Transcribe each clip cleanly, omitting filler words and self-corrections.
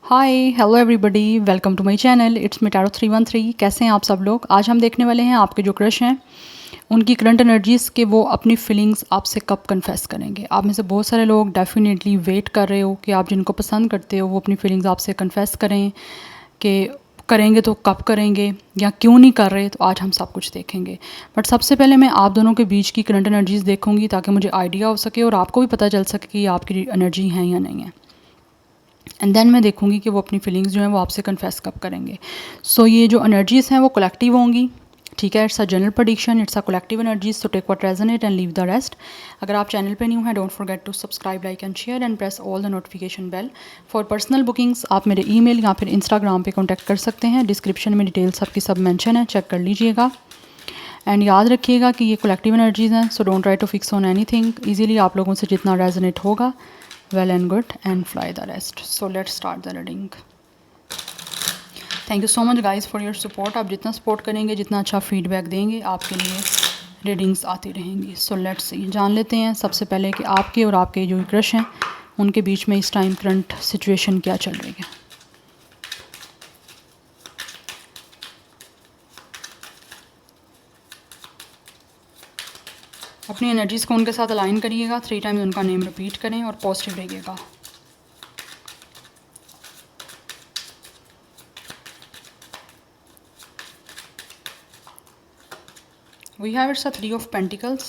Hi hello everybody, welcome to my channel. It's me tarot 313। कैसे हैं आप सब लोग? आज हम देखने वाले हैं आपके जो क्रश हैं उनकी करंट एनर्जीज़ के वो अपनी फीलिंग्स आपसे कब कन्फेस करेंगे। आप में से बहुत सारे लोग डेफिनेटली वेट कर रहे हो कि आप जिनको पसंद करते हो वो अपनी फीलिंग्स आपसे कन्फेस करें कि करेंगे तो कब करेंगे या क्यों नहीं कर रहे। तो आज हम सब कुछ देखेंगे, बट सबसे पहले मैं आप दोनों के बीच की करंट एनर्जीज़ देखूंगी ताकि मुझे आइडिया हो सके और आपको भी पता चल सके कि आपकी एनर्जी हैं या नहीं है। एंड देन मैं देखूंगी कि वो अपनी फीलिंग्स जो हैं वो आपसे कन्फेस कब करेंगे। सो ये जो एनर्जीज़ हैं वो कलेक्टिव होंगी, ठीक है। It's a general prediction, it's a collective energies, so take what resonate and leave the rest. अगर आप चैनल पे न्यू हैं, don't forget to subscribe, like and share and press all the notification bell. For personal bookings आप मेरे email या फिर Instagram पे contact कर सकते हैं। डिस्क्रिप्शन में डिटेल्स सबकी सब मेंशन है, चेक कर लीजिएगा। एंड याद रखिएगा कि ये कलेक्टिव एनर्जीज़ हैं, so don't try to fix on anything. Easily आप लोगों से जितना रेजोनेट होगा, well and good, and fly the rest. So let's start the reading. Thank you so much guys for your support. आप जितना support करेंगे, जितना अच्छा फीडबैक देंगे, आपके लिए रीडिंग्स आती रहेंगी। सो लेट्स सी, जान लेते हैं सबसे पहले कि आपके और आपके जो क्रश हैं उनके बीच में इस टाइम करंट सिचुएशन क्या चल रही है। अपनी एनर्जीज़ को उनके साथ अलाइन करिएगा, 3 टाइम्स उनका नेम रिपीट करें और पॉजिटिव रहिएगा। We have it's a 3 of Pentacles,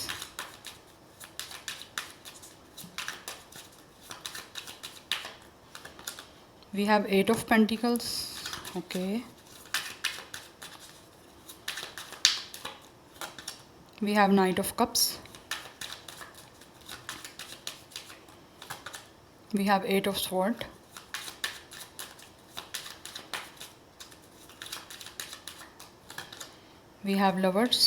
we have 8 of Pentacles, okay, we have Knight of Cups, we have 8 of Swords, we have Lovers,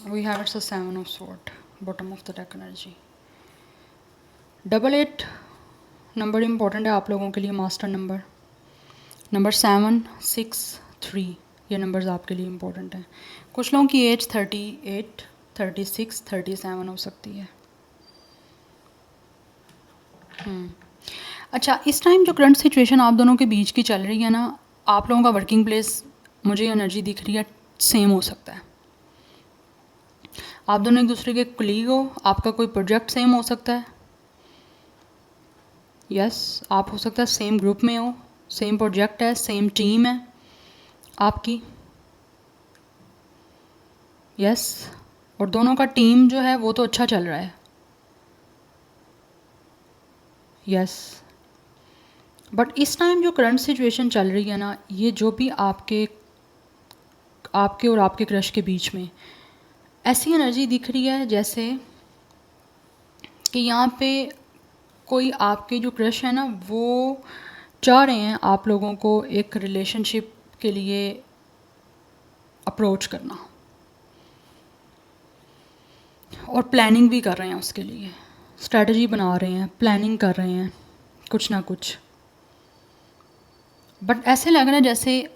we have it's a 7 of Swords, bottom of the deck energy। 88 number important है आप लोगों के लिए, master number 7, 6, 3, ये numbers आपके लिए important हैं। कुछ लोगों की एज 38, 36, 37 हो सकती है। अच्छा, इस टाइम जो करंट सिचुएशन आप दोनों के बीच की चल रही है ना, आप लोगों का वर्किंग प्लेस मुझे एनर्जी दिख रही है सेम हो सकता है। आप दोनों एक दूसरे के कलीग हो, आपका कोई प्रोजेक्ट सेम हो सकता है। यस, आप हो सकता है सेम ग्रुप में हो, सेम प्रोजेक्ट है, सेम टीम है आपकी। यस, और दोनों का टीम जो है वो तो अच्छा चल रहा है। यस, बट इस टाइम जो करंट सिचुएशन चल रही है ना, ये जो भी आपके और आपके क्रश के बीच में ऐसी एनर्जी दिख रही है जैसे कि यहाँ पे कोई आपके जो क्रश है ना वो चाह रहे हैं आप लोगों को एक रिलेशनशिप के लिए अप्रोच करना, और प्लानिंग भी कर रहे हैं उसके लिए, स्ट्रैटेजी बना रहे हैं, प्लानिंग कर रहे हैं कुछ ना कुछ। बट ऐसे लग रहा है जैसे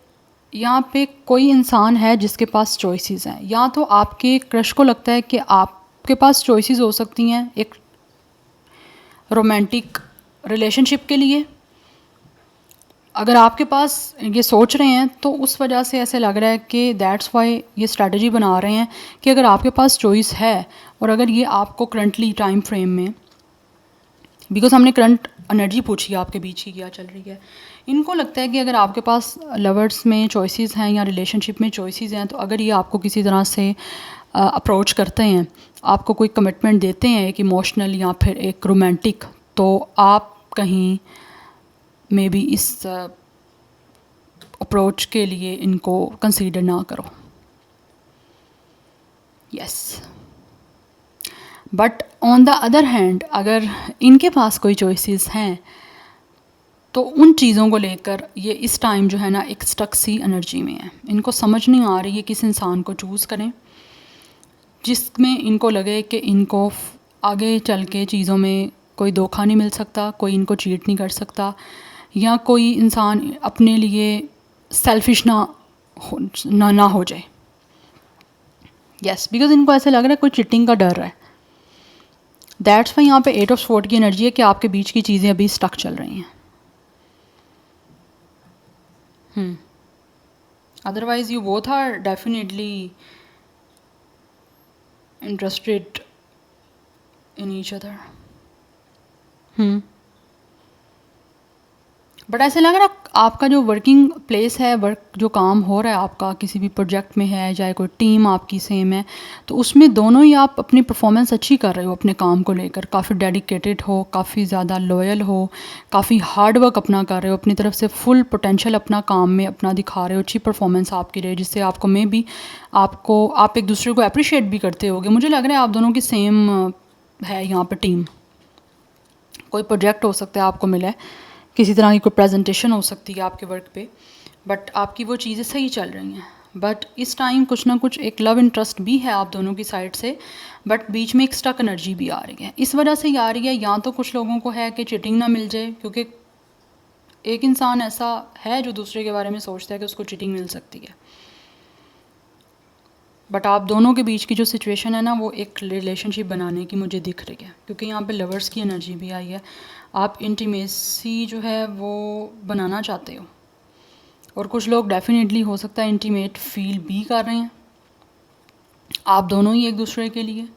यहाँ पे कोई इंसान है जिसके पास चॉइसेस हैं। या तो आपके क्रश को लगता है कि आपके पास चॉइसेस हो सकती हैं एक रोमांटिक रिलेशनशिप के लिए। अगर आपके पास ये सोच रहे हैं तो उस वजह से ऐसे लग रहा है कि दैट्स वाई ये स्ट्रैटेजी बना रहे हैं कि अगर आपके पास चॉइस है और अगर ये आपको करंटली टाइम फ्रेम में, बिकॉज हमने करंट एनर्जी पूछी है आपके बीच की क्या चल रही है, इनको लगता है कि अगर आपके पास लवर्स में चॉइसेस हैं या रिलेशनशिप में चॉइसेस हैं, तो अगर ये आपको किसी तरह से अप्रोच करते हैं, आपको कोई कमिटमेंट देते हैं एक इमोशनल या फिर एक रोमांटिक, तो आप कहीं मे बी इस अप्रोच के लिए इनको कंसीडर ना करो। Yes, but on the other hand अगर इनके पास कोई चॉइसेस हैं तो उन चीज़ों को लेकर ये इस टाइम जो है ना एक स्टक सी एनर्जी में है। इनको समझ नहीं आ रही है किस इंसान को चूज़ करें जिसमें इनको लगे कि इनको आगे चल के चीज़ों में कोई धोखा नहीं मिल सकता, कोई इनको चीट नहीं कर सकता, या कोई इंसान अपने लिए सेल्फिश ना हो जाए। यस, बिकॉज इनको ऐसा लग रहा है कोई चिटिंग का डर है। दैट्स वाई यहाँ पे 8 ऑफ स्वॉर्ड की एनर्जी है कि आपके बीच की चीज़ें अभी स्टक चल रही हैं। Otherwise you both are definitely interested in each other. But ऐसे लग रहा है आपका जो वर्किंग प्लेस है, वर्क जो काम हो रहा है आपका किसी भी प्रोजेक्ट में है, चाहे कोई टीम आपकी सेम है, तो उसमें दोनों ही आप अपनी परफॉर्मेंस अच्छी कर रहे हो अपने काम को लेकर, काफ़ी डेडिकेटेड हो, काफ़ी ज़्यादा लॉयल हो, काफ़ी हार्ड वर्क अपना कर रहे हो, अपनी तरफ से फुल पोटेंशियल अपना काम में अपना दिखा रहे हो, अच्छी परफॉर्मेंस आपकी रही, जिससे आपको मे भी आप एक दूसरे को अप्रिशिएट भी करते होगे। मुझे लग रहा है आप दोनों की सेम है यहाँ पर टीम। कोई प्रोजेक्ट हो सकता है आपको मिला है, किसी तरह की कोई प्रेजेंटेशन हो सकती है आपके वर्क पे, बट आपकी वो चीज़ें सही चल रही हैं। बट इस टाइम कुछ ना कुछ एक लव इंटरेस्ट भी है आप दोनों की साइड से, बट बीच में एक स्टक एनर्जी भी आ रही है। इस वजह से ये आ रही है, या तो कुछ लोगों को है कि चिटिंग ना मिल जाए, क्योंकि एक इंसान ऐसा है जो दूसरे के बारे में सोचता है कि उसको चिटिंग मिल सकती है। बट आप दोनों के बीच की जो सिचुएशन है ना, वो एक रिलेशनशिप बनाने की मुझे दिख रही है, क्योंकि यहाँ पे लवर्स की एनर्जी भी आई है। आप इंटीमेसी जो है वो बनाना चाहते हो, और कुछ लोग डेफिनेटली हो सकता है इंटीमेट फील भी कर रहे हैं आप दोनों ही एक दूसरे के लिए।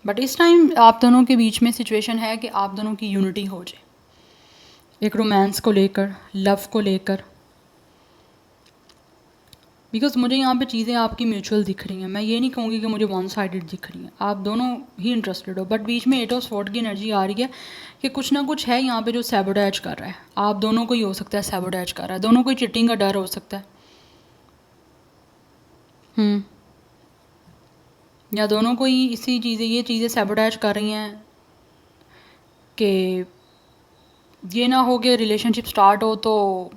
बट इस टाइम आप दोनों के बीच में सिचुएशन है कि आप दोनों की यूनिटी हो जाए, एक रोमांस को लेकर, लव को लेकर, बिकॉज मुझे यहाँ पे चीज़ें आपकी म्यूचुअल दिख रही हैं। मैं ये नहीं कहूँगी कि मुझे वन साइडेड दिख रही हैं, आप दोनों ही इंटरेस्टेड हो, बट बीच में 8 ऑफ स्वॉर्ड की एनर्जी आ रही है कि कुछ ना कुछ है यहाँ पे जो सैबोटैज कर रहा है। आप दोनों को ही हो सकता है सैबोटैज कर रहा है, दोनों को ही चिटिंग का डर हो सकता है। या दोनों को ही ये चीज़ें सैबोटैज कर रही हैं कि ये ना हो कि रिलेशनशिप स्टार्ट हो तो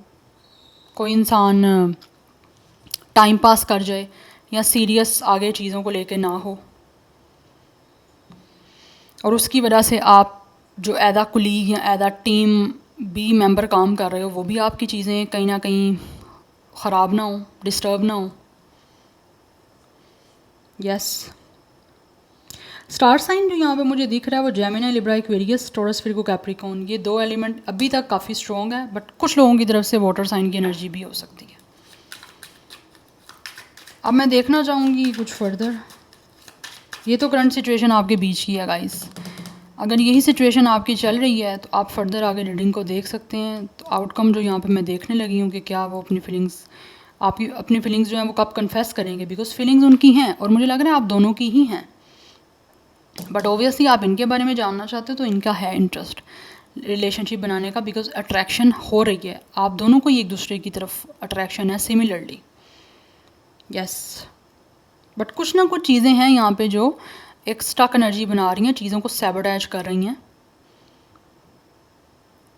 कोई इंसान टाइम पास कर जाए या सीरियस आगे चीज़ों को लेके ना हो, और उसकी वजह से आप जो एदा कुलीग या एदा टीम बी मेंबर काम कर रहे हो, वो भी आपकी चीज़ें कहीं ना कहीं ख़राब ना हो, डिस्टर्ब ना हो। यस, स्टार साइन जो यहाँ पे मुझे दिख रहा है वो Gemini, Libra, Aquarius, taurus, Virgo, Capricorn, ये 2 एलिमेंट अभी तक काफ़ी स्ट्रॉन्ग है, बट कुछ लोगों की तरफ से वाटर साइन की एनर्जी भी हो सकती है। अब मैं देखना चाहूँगी कुछ फर्दर। ये तो करंट सिचुएशन आपके बीच की है गाइस। अगर यही सिचुएशन आपकी चल रही है तो आप फर्दर आगे रीडिंग को देख सकते हैं। तो आउटकम जो यहाँ पे मैं देखने लगी हूँ कि क्या वो अपनी फीलिंग्स जो हैं वो कब कन्फेस करेंगे, बिकॉज फीलिंग्स उनकी हैं और मुझे लग रहा है आप दोनों की ही हैं। बट ऑब्वियसली आप इनके बारे में जानना चाहते हो तो इनका है इंटरेस्ट रिलेशनशिप बनाने का, बिकॉज अट्रैक्शन हो रही है, आप दोनों को ही एक दूसरे की तरफ अट्रैक्शन है सिमिलरली। यस, बट कुछ ना कुछ चीज़ें हैं यहाँ पे जो एक स्टक एनर्जी बना रही हैं, चीज़ों को सैबोटैज कर रही हैं,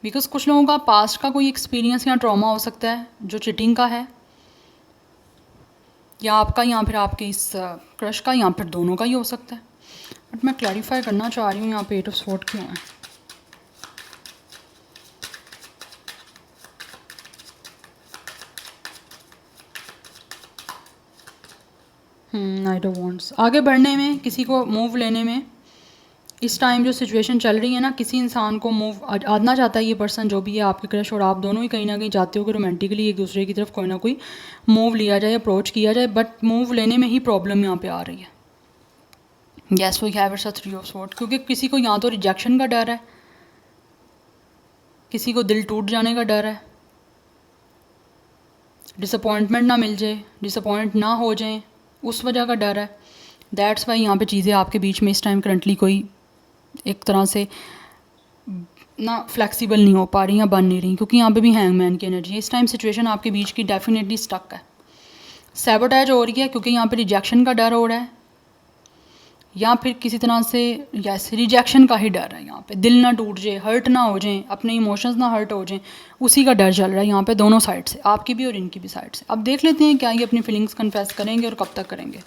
बिकॉज कुछ लोगों का पास्ट का कोई एक्सपीरियंस या ट्रॉमा हो सकता है जो चिटिंग का है, या आपका या फिर आपके इस क्रश का, या फिर दोनों का ही हो सकता है। बट मैं क्लैरिफाई करना चाह रही हूँ यहाँ पे 8 ऑफ स्वॉर्ड क्यों है। नाइट ऑफ वॉन्ड्स, आगे बढ़ने में, किसी को मूव लेने में, इस टाइम जो सिचुएशन चल रही है ना, किसी इंसान को मूव आना चाहता है ये पर्सन जो भी है आपके क्रश, और आप दोनों ही कहीं ना कहीं चाहते हो कि रोमांटिकली एक दूसरे की तरफ कोई ना कोई मूव लिया जाए, अप्रोच किया जाए, बट मूव लेने में ही प्रॉब्लम यहाँ पे आ रही है। Yes, we have it's 3 of sword, क्योंकि किसी को यहाँ तो रिजेक्शन का डर है, किसी को दिल टूट जाने का डर है, डिसअपॉइंटमेंट ना मिल जाए, डिसअपॉइंट ना हो जाए, उस वजह का डर है। दैट्स वाई यहाँ पे चीज़ें आपके बीच में इस टाइम करंटली कोई एक तरह से ना फ्लेक्सिबल नहीं हो पा रही या बन नहीं रही, क्योंकि यहाँ पे भी हैंगमैन की एनर्जी है। इस टाइम सिचुएशन आपके बीच की डेफिनेटली स्टक है, सैबोटैज हो रही है, क्योंकि यहाँ पे रिजेक्शन का डर हो रहा है, या फिर किसी तरह से यस रिजेक्शन का ही डर है। यहाँ पे दिल ना टूट जाए, हर्ट ना हो जाए, अपने इमोशंस ना हर्ट हो जाए, उसी का डर चल रहा है यहाँ पे दोनों साइड से, आपकी भी और इनकी भी साइड से। अब देख लेते हैं क्या ये अपनी फीलिंग्स कन्फेस करेंगे और कब तक करेंगे।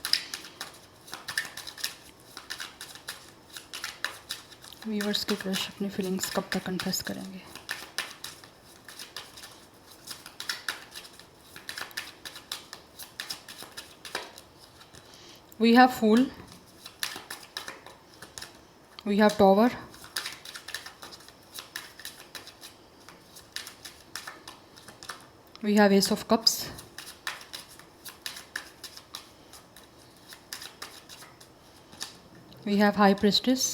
व्यूअर्स के क्रश अपनी फीलिंग्स कब तक कन्फेस करेंगे। We have fool, we have tower, we have ace of cups, we have high priestess,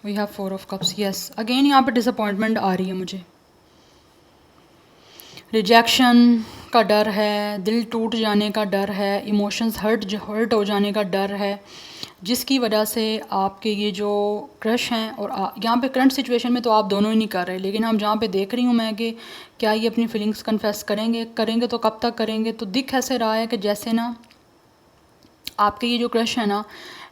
we have four of cups. Yes, again यहाँ पे डिसअपॉइंटमेंट आ रही है मुझे, रिजेक्शन का डर है, दिल टूट जाने का डर है, इमोशंस हर्ट हो जाने का डर है, जिसकी वजह से आपके ये जो क्रश हैं, और यहाँ पे करंट सिचुएशन में तो आप दोनों ही नहीं कर रहे, लेकिन हम जहाँ पे देख रही हूँ मैं कि क्या ये अपनी फीलिंग्स कन्फेस करेंगे तो कब तक करेंगे। तो दिख ऐसे रहा है कि जैसे ना आपके ये जो क्रश है ना,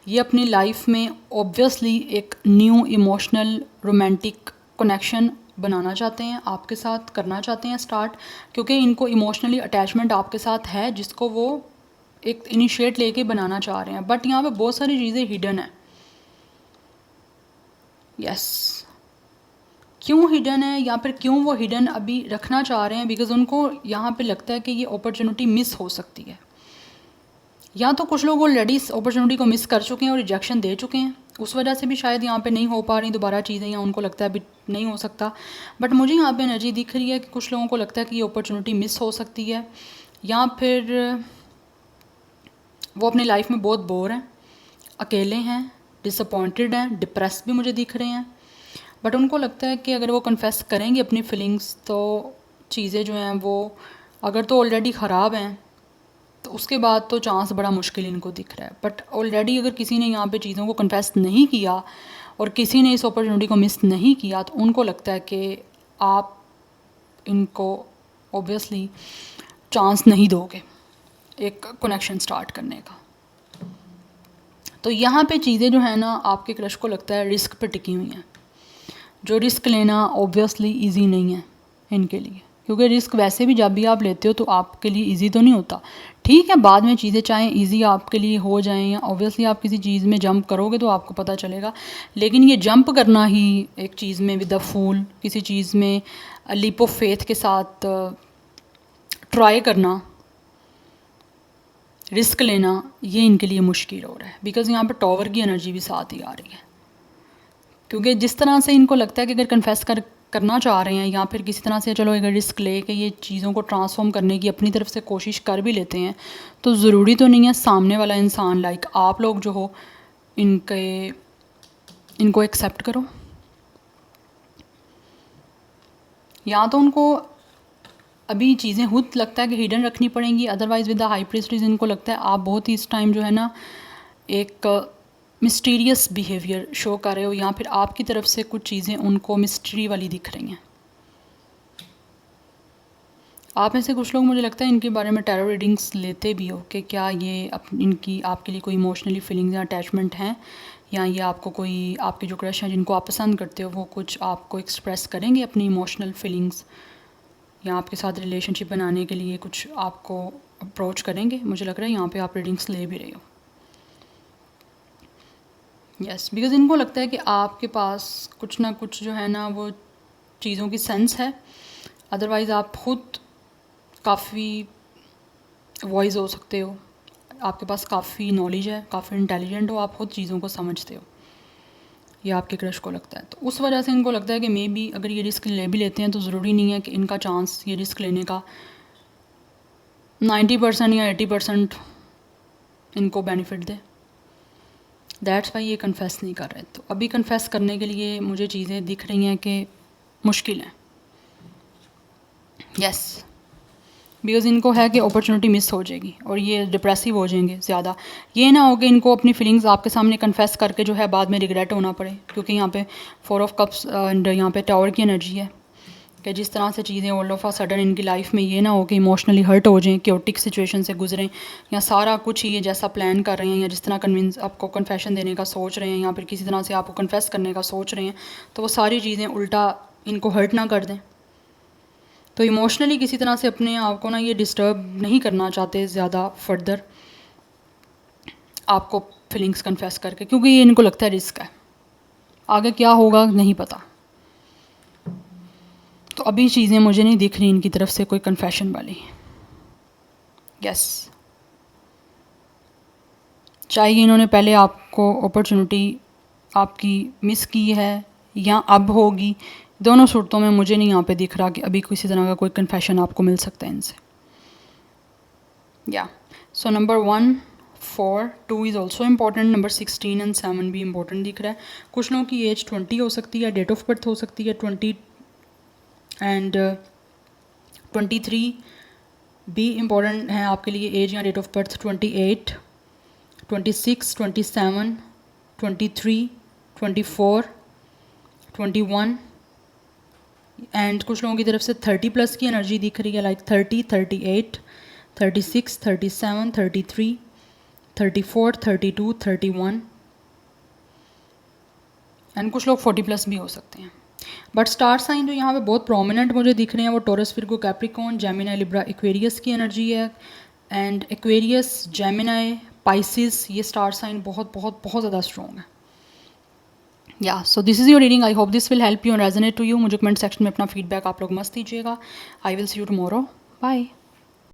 ये अपनी लाइफ में ऑब्वियसली एक न्यू इमोशनल रोमांटिक कनेक्शन बनाना चाहते हैं, आपके साथ करना चाहते हैं स्टार्ट, क्योंकि इनको इमोशनली अटैचमेंट आपके साथ है, जिसको वो एक इनिशिएट लेके बनाना चाह रहे हैं। बट यहाँ पे बहुत सारी चीज़ें हिडन है। यस, क्यों हिडन है या फिर क्यों वो हिडन अभी रखना चाह रहे हैं? बिकॉज उनको यहाँ पे लगता है कि ये अपॉर्चुनिटी मिस हो सकती है, या तो कुछ लोग ऑलरेडी इस अपॉर्चुनिटी को मिस कर चुके हैं और रिजेक्शन दे चुके हैं, उस वजह से भी शायद यहाँ पे नहीं हो पा रही दोबारा चीज़ें, या उनको लगता है अभी नहीं हो सकता। बट मुझे यहाँ पे एनर्जी दिख रही है कि कुछ लोगों को लगता है कि ये अपॉर्चुनिटी मिस हो सकती है, या फिर वो अपनी लाइफ में बहुत बोर हैं, अकेले हैं, डिसअपॉइंटेड हैं, डिप्रेस भी मुझे दिख रहे हैं। बट उनको लगता है कि अगर वो कन्फेस करेंगे अपनी फीलिंग्स तो चीज़ें जो हैं वो अगर तो ऑलरेडी ख़राब हैं तो उसके बाद तो चांस बड़ा मुश्किल इनको दिख रहा है। बट ऑलरेडी अगर किसी ने यहाँ पे चीज़ों को कन्फेस नहीं किया और किसी ने इस अपॉर्चुनिटी को मिस नहीं किया, तो उनको लगता है कि आप इनको ऑब्वियसली चांस नहीं दोगे एक कनेक्शन स्टार्ट करने का। तो यहाँ पे चीज़ें जो है ना, आपके क्रश को लगता है रिस्क पे टिकी हुई हैं, जो रिस्क लेना ऑब्वियसली इजी नहीं है इनके लिए, क्योंकि रिस्क वैसे भी जब भी आप लेते हो तो आपके लिए इजी तो नहीं होता। ठीक है, बाद में चीज़ें चाहे इजी आपके लिए हो जाएं, या ऑब्वियसली आप किसी चीज़ में जंप करोगे तो आपको पता चलेगा, लेकिन ये जंप करना ही एक चीज़ में विद द फूल, किसी चीज़ में लीप ऑफ फेथ के साथ ट्राई करना, रिस्क लेना, ये इनके लिए मुश्किल हो रहा है। बिकॉज़ यहाँ पर टॉवर की एनर्जी भी साथ ही आ रही है, क्योंकि जिस तरह से इनको लगता है कि अगर कन्फेस करना चाह रहे हैं, या फिर किसी तरह से चलो अगर रिस्क ले के ये चीज़ों को ट्रांसफॉर्म करने की अपनी तरफ से कोशिश कर भी लेते हैं, तो ज़रूरी तो नहीं है सामने वाला इंसान लाइक आप लोग जो हो इनको एक्सेप्ट करो, या तो उनको अभी चीज़ें खुद लगता है कि हिडन रखनी पड़ेंगी। Otherwise with the high priestess इनको लगता है आप बहुत ही इस टाइम जो है ना एक मिस्टीरियस बिहेवियर शो कर रहे हो, या फिर आपकी तरफ से कुछ चीज़ें उनको मिस्ट्री वाली दिख रही हैं। आप में से कुछ लोग मुझे लगता है इनके बारे में टैरो रीडिंग्स लेते भी हो कि क्या ये इनकी आपके लिए कोई इमोशनली फीलिंग्स या अटैचमेंट हैं, या ये आपको कोई आपके जो क्रश हैं जिनको आप पसंद करते हो वो कुछ आपको एक्सप्रेस करेंगे अपनी इमोशनल फीलिंग्स, या आपके साथ रिलेशनशिप बनाने के लिए कुछ आपको अप्रोच करेंगे। मुझे लग रहा है यहाँ पे आप रीडिंग्स ले भी रहे हो। यस, बिकॉज इनको लगता है कि आपके पास कुछ ना कुछ जो है ना वो चीज़ों की सेंस है। अदरवाइज़ आप खुद काफ़ी वॉइस हो सकते हो, आपके पास काफ़ी नॉलेज है, काफ़ी इंटेलिजेंट हो, आप खुद चीज़ों को समझते हो, ये आपके क्रश को लगता है। तो उस वजह से इनको लगता है कि मे बी अगर ये रिस्क ले भी लेते हैं तो ज़रूरी नहीं है कि इनका चांस ये रिस्क लेने का 90% या 80% इनको बेनिफिट दे। दैट्स वाई ये कन्फेस नहीं कर रहे। तो अभी कन्फेस करने के लिए मुझे चीज़ें दिख रही हैं कि मुश्किल है। यस, बिकॉज़ इनको है कि अपॉर्चुनिटी मिस हो जाएगी और ये डिप्रेसिव हो जाएंगे ज़्यादा। ये ना हो कि इनको अपनी फीलिंग्स आपके सामने कन्फेस करके जो है बाद में रिग्रेट होना पड़े, क्योंकि यहाँ पे 4 ऑफ कप्स एंड यहाँ पे टावर की एनर्जी है कि जिस तरह से चीज़ें ऑल ऑफ अ सडन इनकी लाइफ में ये ना हो कि इमोशनली हर्ट हो जाएं, क्योटिक सिचुएशन से गुजरें, या सारा कुछ ही ये जैसा प्लान कर रहे हैं या जिस तरह कन्विंस आपको कन्फेशन देने का सोच रहे हैं या फिर किसी तरह से आपको कन्फेस करने का सोच रहे हैं, तो वो सारी चीज़ें उल्टा इनको हर्ट ना कर दें। तो इमोशनली किसी तरह से अपने आप को ना ये डिस्टर्ब नहीं करना चाहते ज़्यादा फर्दर आपको फीलिंग्स कन्फेस करके, क्योंकि ये इनको लगता है रिस्क है, आगे क्या होगा नहीं पता। तो अभी चीज़ें मुझे नहीं दिख रही इनकी तरफ से कोई कन्फेशन वाली। यस, चाहे इन्होंने पहले आपको अपॉर्चुनिटी आपकी मिस की है या अब होगी, दोनों सूरतों में मुझे नहीं यहाँ पे दिख रहा कि अभी किसी तरह का कोई कन्फेशन आपको मिल सकता है इनसे। या so number 1, 4, 2 is also important, number 16 and 7 भी इम्पॉर्टेंट दिख रहा है। कुछ लोगों की एज 20 हो सकती है, डेट ऑफ बर्थ हो सकती है 20 एंड 23 भी इम्पॉर्टेंट है आपके लिए, एज या डेट ऑफ बर्थ 28, 26, 27, 23, 24, 21 एंड कुछ लोगों की तरफ से 30 प्लस की एनर्जी दिख रही है, लाइक 30, 38, 36, 37, 33, 34, 32, 31 एंड कुछ लोग 40 प्लस भी हो सकते हैं। बट स्टार साइन जो यहाँ पे बहुत प्रोमिनेंट मुझे दिख रहे हैं वो Taurus, Virgo, Capricorn, Gemini, Libra, Aquarius की एनर्जी है। एंड एक्वेरियस, जेमिनी, पाइसिस, ये स्टार साइन बहुत बहुत बहुत ज़्यादा स्ट्रॉन्ग है। या so this is your reading, I hope this will help you and resonate to you. मुझे कमेंट सेक्शन में अपना फीडबैक आप लोग मस्त दीजिएगा। I will see you tomorrow, bye.